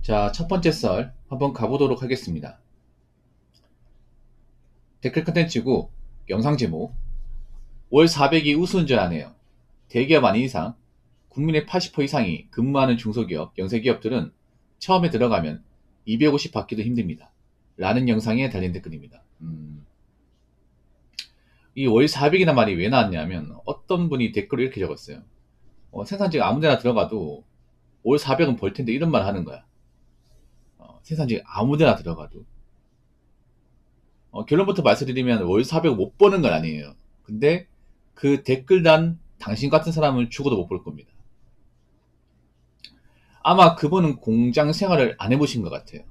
자, 첫 번째 썰 한번 가보도록 하겠습니다. 댓글 컨텐츠고 영상 제목 월 400이 우수운전하네요. 대기업 아닌 이상 국민의 80% 이상이 근무하는 중소기업, 영세기업들은 처음에 들어가면 250 받기도 힘듭니다. 라는 영상에 달린 댓글입니다. 이 월 400이란 말이 왜 나왔냐면 어떤 분이 댓글을 이렇게 적었어요. 생산직 아무데나 들어가도 월 400은 벌 텐데 이런 말 하는 거야. 생산직 아무데나 들어가도 결론부터 말씀드리면 월 400을 못 버는 건 아니에요. 근데 그 댓글 단 당신 같은 사람은 죽어도 못 볼 겁니다. 아마 그분은 공장 생활을 안 해보신 것 같아요.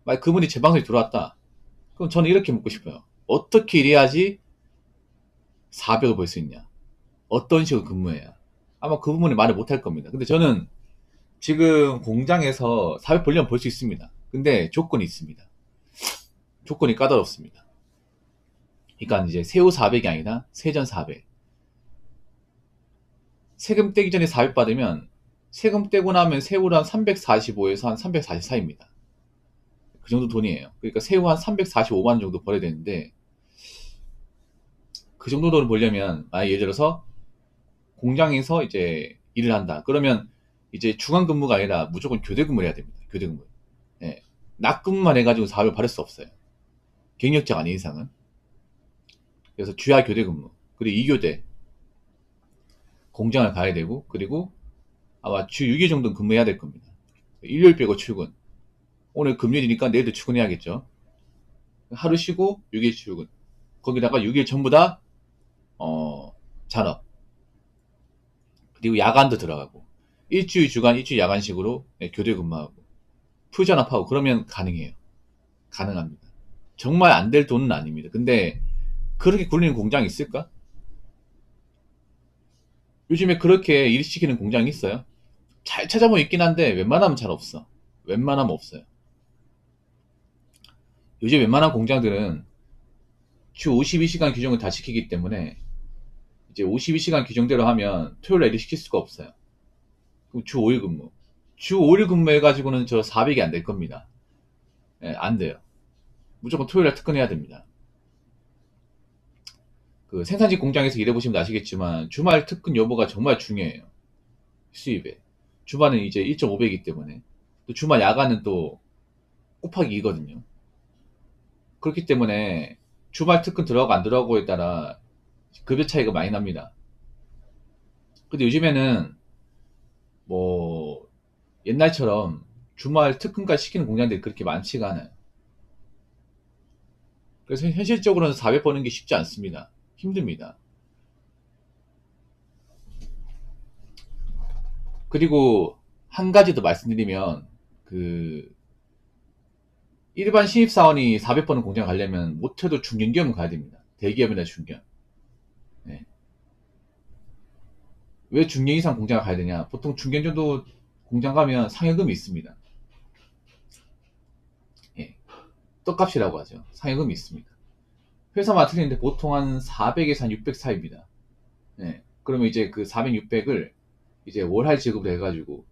만약 그분이 제 방송에 들어왔다. 그럼 저는 이렇게 묻고 싶어요. 어떻게 일해야지 400을 벌 수 있냐? 어떤 식으로 근무해야? 아마 그 부분을 말을 못 할 겁니다. 근데 저는 지금 공장에서 400 벌려면 벌 수 있습니다. 근데 조건이 있습니다. 조건이 까다롭습니다. 그러니까 이제 새우 400이 아니라 세전 400. 세금 떼기 전에 400 받으면 세금 떼고 나면 새우를 한 345에서 한 344입니다. 그 정도 돈이에요. 그러니까 새우 한 345만 원 정도 벌어야 되는데 그 정도 돈을 벌려면 만약 예를 들어서 공장에서 이제 일을 한다. 그러면 이제 주간 근무가 아니라 무조건 교대 근무를 해야 됩니다. 교대 근무. 예. 낮 근무만 해가지고 400을 받을 수 없어요. 경력직 아닌 이상은. 그래서 주야 교대 근무. 그리고 2교대 공장을 가야 되고 그리고 아마 주 6일 정도는 근무해야 될 겁니다. 일요일 빼고 출근. 오늘 금요일이니까 내일도 출근해야겠죠. 하루 쉬고 6일 출근. 거기다가 6일 전부 다 잔업. 그리고 야간도 들어가고 일주일 주간 일주일 야간식으로 교대 근무하고 풀잔업하고 그러면 가능해요. 가능합니다. 정말 안 될 돈은 아닙니다. 근데 그렇게 굴리는 공장이 있을까? 요즘에 그렇게 일 시키는 공장이 있어요? 잘 찾아보면 있긴 한데 웬만하면 잘 없어. 웬만하면 없어요. 요즘 웬만한 공장들은 주 52시간 규정을 다 지키기 때문에 이제 52시간 규정대로 하면 토요일에 일을 시킬 수가 없어요. 그럼 주 5일 근무. 주 5일 근무해가지고는 저 400이 안 될 겁니다. 예, 안 돼요. 무조건 토요일에 특근해야 됩니다. 그 생산직 공장에서 일해보시면 아시겠지만 주말 특근 여부가 정말 중요해요. 수입에. 주말은 이제 1.5배이기 때문에 또 주말 야간은 또 곱하기 2거든요. 그렇기 때문에 주말 특근 들어가고 안 들어가고에 따라 급여 차이가 많이 납니다. 근데 요즘에는 뭐 옛날처럼 주말 특근까지 시키는 공장들이 그렇게 많지가 않아요. 그래서 현실적으로는 400 버는 게 쉽지 않습니다. 힘듭니다. 그리고 한 가지 더 말씀드리면 그 일반 신입사원이 400 버는 공장 가려면 못해도 중견기업은 가야 됩니다. 대기업이나 중견. 네. 왜 중견 이상 공장을 가야 되냐? 보통 중견 정도 공장 가면 상여금이 있습니다. 예. 떡값이라고 하죠. 상여금이 있습니다. 회사마다 틀리는데 보통 한 400에서 한 600 사이입니다. 예. 그러면 이제 그 400, 600을 이제 월할 지급을 해가지고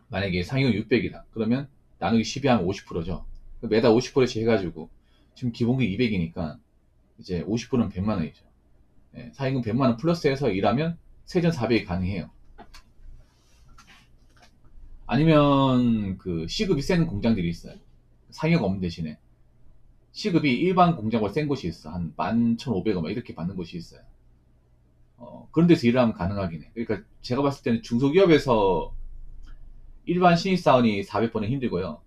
만약에 상여금 600이다. 그러면 나누기 12 하면 50%죠. 매달 50%씩 해가지고 지금 기본금 200이니까 이제 50%는 100만 원이죠. 예. 상여금 100만 원 플러스해서 일하면 세전 400이 가능해요. 아니면 그 시급이 센 공장들이 있어요. 상여가 없는 대신에 시급이 일반 공장보다 센 곳이 있어. 한 11,500원 이렇게 받는 곳이 있어요. 그런 데서 일을 하면 가능하긴 해. 그러니까 제가 봤을 때는 중소기업에서 일반 신입사원이 400번은 힘들고요.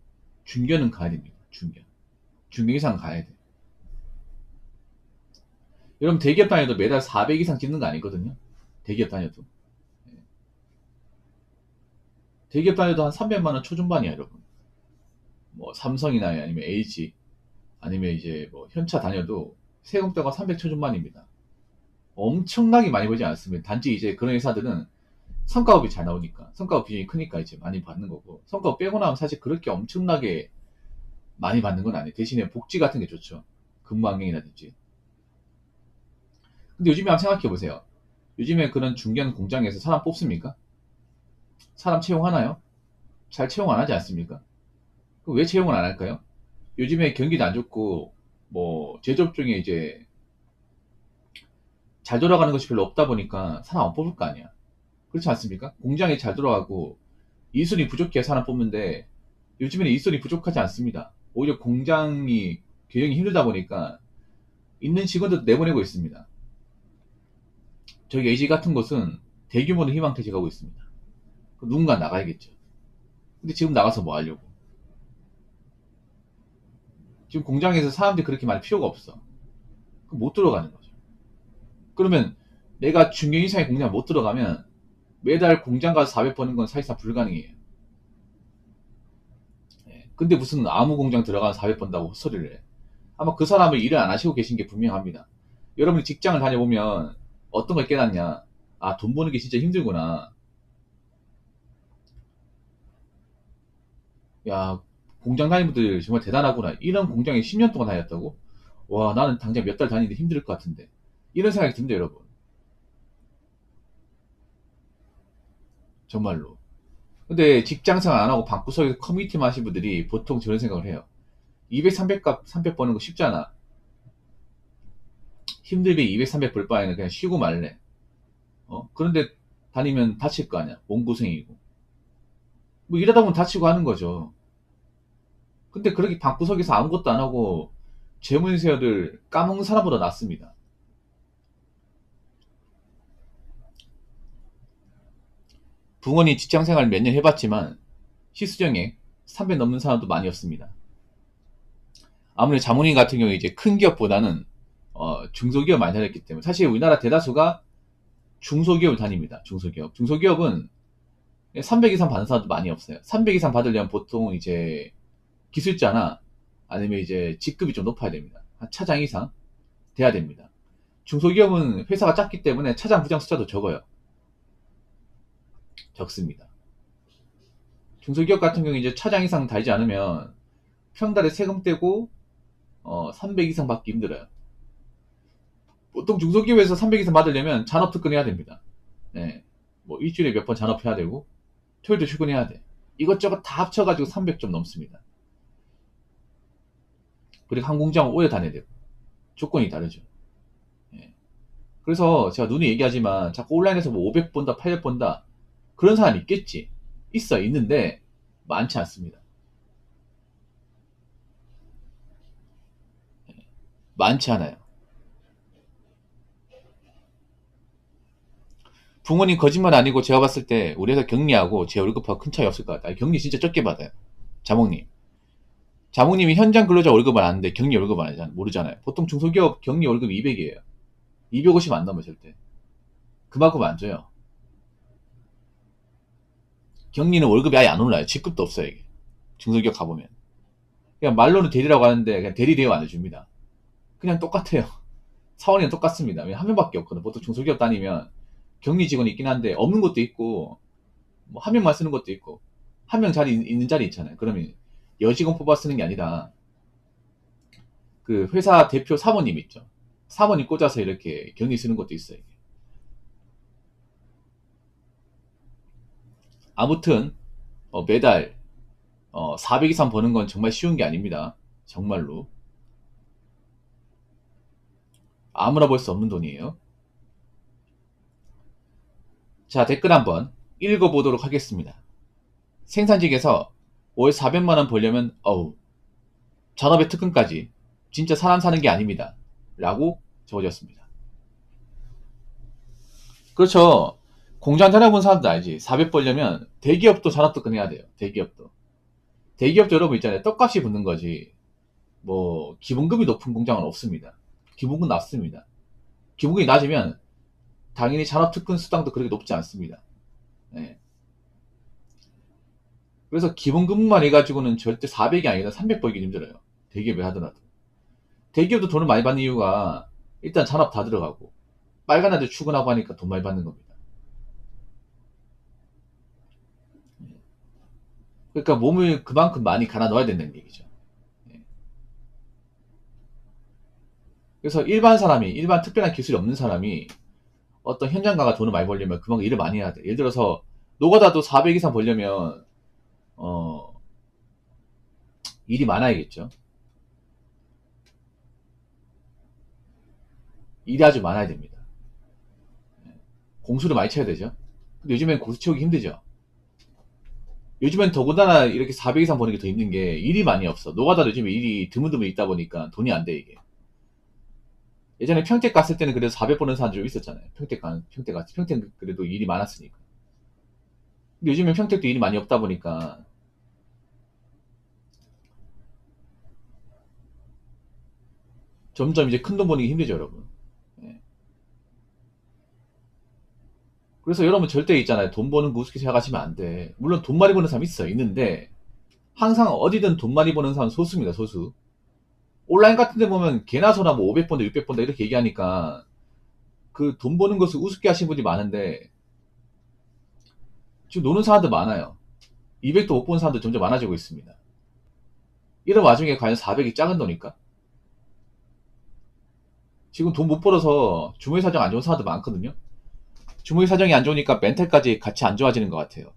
중견은 가야 됩니다. 중견. 중견 이상 가야 돼. 여러분 대기업 다녀도 매달 400 이상 찍는 거 아니거든요. 대기업 다녀도. 대기업 다녀도 한 300만 원 초중반이야, 여러분. 뭐 삼성이나 아니면 LG 아니면 이제 뭐 현차 다녀도 세금대가 300 초중반입니다. 엄청나게 많이 벌지 않습니다. 단지 이제 그런 회사들은 성과급이 잘 나오니까 성과급 비중이 크니까 이제 많이 받는 거고 성과급 빼고 나면 사실 그렇게 엄청나게 많이 받는 건 아니에요. 대신에 복지 같은 게 좋죠. 근무 환경이라든지. 근데 요즘에 한번 생각해 보세요. 요즘에 그런 중견 공장에서 사람 뽑습니까? 사람 채용하나요? 잘 채용 안 하지 않습니까? 그럼 왜 채용을 안 할까요? 요즘에 경기도 안 좋고 뭐 제조업 중에 이제 잘 돌아가는 것이 별로 없다 보니까 사람 안 뽑을 거 아니야. 그렇지 않습니까? 공장이 잘 돌아가고 이순이 부족해야 사람 뽑는데 요즘에는 이순이 부족하지 않습니다. 오히려 공장이 경영이 힘들다 보니까 있는 직원들도 내보내고 있습니다. 저희 AG 같은 곳은 대규모로 희망퇴직하고 있습니다. 누군가 나가야겠죠. 근데 지금 나가서 뭐 하려고? 지금 공장에서 사람들이 그렇게 많이 필요가 없어. 그럼 못 들어가는 거죠. 그러면 내가 중견 이상의 공장 못 들어가면 매달 공장 가서 400 버는 건 사실상 불가능해요. 예. 근데 무슨 아무 공장 들어가서 400 번다고 헛소리를 해. 아마 그 사람은 일을 안 하시고 계신 게 분명합니다. 여러분이 직장을 다녀보면 어떤 걸 깨닫냐? 아, 돈 버는 게 진짜 힘들구나. 야, 공장 다니는 분들 정말 대단하구나. 이런 공장에 10년 동안 다녔다고? 와, 나는 당장 몇 달 다니는데 힘들 것 같은데. 이런 생각이 듭니다, 여러분. 정말로. 근데 직장생활 안 하고 방구석에서 커뮤니티만 하신 분들이 보통 저런 생각을 해요. 200, 300 버는 거 쉽잖아. 힘들게 200, 300 벌 바에는 그냥 쉬고 말래. 그런데 다니면 다칠 거 아니야. 몸고생이고. 뭐 이러다 보면 다치고 하는 거죠. 근데 그렇게 방구석에서 아무것도 안 하고 재무세요를 까먹는 사람보다 낫습니다. 붕어니 직장생활 몇 년 해봤지만 시수정에 300 넘는 사람도 많이 없습니다. 아무래도 자문인 같은 경우에 이제 큰 기업보다는 중소기업 많이 다녔기 때문에 사실 우리나라 대다수가 중소기업을 다닙니다. 중소기업. 중소기업은 300 이상 받는 사람도 많이 없어요. 300 이상 받으려면 보통 이제 기술자나 아니면 이제 직급이 좀 높아야 됩니다. 한 차장 이상 돼야 됩니다. 중소기업은 회사가 작기 때문에 차장, 부장 숫자도 적어요. 적습니다. 중소기업 같은 경우 이제 차장 이상 달지 않으면 평달에 세금 떼고 300 이상 받기 힘들어요. 보통 중소기업에서 300 이상 받으려면 잔업특근 해야 됩니다. 네. 뭐 일주일에 몇 번 잔업해야 되고 토요일도 출근해야 돼. 이것저것 다 합쳐가지고 300 좀 넘습니다. 그리고 한 공장 오래 다녀야 되고 조건이 다르죠. 예. 그래서 제가 누누이 얘기하지만 자꾸 온라인에서 뭐 500 번다, 800 번다 그런 사람 있겠지. 있는데 많지 않습니다. 많지 않아요. 부모님 거짓말 아니고 제가 봤을 때 우리 회사 격리하고 제 월급하고 큰 차이 없을 것 같아요. 격리 진짜 적게 받아요. 자몽님. 자몽님이 현장 근로자 월급은 아는데 격리 월급 안 하잖아요. 모르잖아요. 보통 중소기업 격리 월급 200이에요. 250 안 넘어 절대. 그만큼 안 줘요. 격리는 월급이 아예 안 올라요. 직급도 없어요. 이게. 중소기업 가보면. 그냥 말로는 대리라고 하는데 그냥 대리 대우 안 해줍니다. 그냥 똑같아요. 사원이랑 똑같습니다. 한 명밖에 없거든. 보통 중소기업 다니면 격리 직원이 있긴 한데 없는 것도 있고 뭐 한 명만 쓰는 것도 있고 한 명 자리 있는 자리 있잖아요. 그러면 여직원 뽑아 쓰는 게 아니라 그 회사 대표 사모님 있죠. 사모님 꽂아서 이렇게 격리 쓰는 것도 있어요. 아무튼 매달 400 이상 버는 건 정말 쉬운 게 아닙니다. 정말로 아무나 벌 수 없는 돈이에요. 자, 댓글 한번 읽어보도록 하겠습니다. 생산직에서 월 400만원 벌려면 잔업의 특근까지 진짜 사람 사는 게 아닙니다. 라고 적어졌습니다. 그렇죠. 공장 다녀본 사람도 알지. 400 벌려면 대기업도 잔업특근 해야 돼요. 대기업도. 대기업도 여러분 있잖아요. 떡값이 붙는 거지. 뭐 기본급이 높은 공장은 없습니다. 기본급 낮습니다. 기본급이 낮으면 당연히 잔업특근 수당도 그렇게 높지 않습니다. 네. 그래서 기본급만 해가지고는 절대 400이 아니라 300 벌기 힘들어요. 대기업에 하더라도. 대기업도 돈을 많이 받는 이유가 일단 잔업 다 들어가고 빨간 애들 출근하고 하니까 돈 많이 받는 겁니다. 그러니까 몸을 그만큼 많이 갈아 넣어야 된다는 얘기죠. 네. 그래서 일반 특별한 기술이 없는 사람이 어떤 현장 가가 돈을 많이 벌려면 그만큼 일을 많이 해야 돼. 예를 들어서 노가다도 400 이상 벌려면 어, 일이 많아야겠죠. 일이 아주 많아야 됩니다. 공수를 많이 쳐야 되죠. 근데 요즘엔 공수 채우기 힘들죠. 요즘엔 더군다나 이렇게 400 이상 버는 게 더 힘든 게 일이 많이 없어. 노가다도 요즘에 일이 드문드문 있다 보니까 돈이 안 돼, 이게. 예전에 평택 갔을 때는 그래도 400 버는 사람들 좀 있었잖아요. 평택 그래도 일이 많았으니까. 근데 요즘엔 평택도 일이 많이 없다 보니까 점점 이제 큰 돈 버는 게 힘들죠, 여러분. 예. 그래서 여러분 절대 있잖아요. 돈 버는 거 우습게 생각하시면 안 돼. 물론 돈 많이 버는 사람 있어. 있는데 항상 어디든 돈 많이 버는 사람 소수입니다, 소수. 온라인 같은 데 보면 개나 소나 뭐 500번다, 600번다 이렇게 얘기하니까 그 돈 버는 것을 우습게 하시는 분이 많은데 지금 노는 사람들 많아요. 200도 못 보는 사람들 점점 많아지고 있습니다. 이런 와중에 과연 400이 작은 돈일까? 지금 돈 못 벌어서 주머니 사정 안 좋은 사람들 많거든요. 주머니 사정이 안 좋으니까 멘탈까지 같이 안 좋아지는 것 같아요.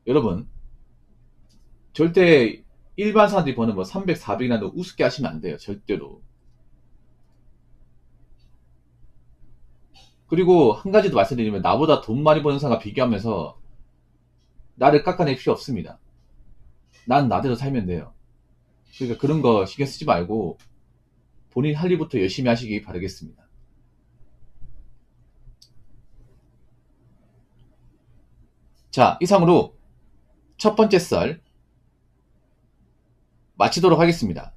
여러분, 절대 일반 사람들이 버는 뭐 300, 400이라도 우습게 하시면 안 돼요. 절대로. 그리고 한 가지 더 말씀드리면 나보다 돈 많이 버는 사람과 비교하면서 나를 깎아낼 필요 없습니다. 난 나대로 살면 돼요. 그러니까 그런 거 신경 쓰지 말고 본인 할 일부터 열심히 하시기 바라겠습니다. 자, 이상으로 첫 번째 썰 마치도록 하겠습니다.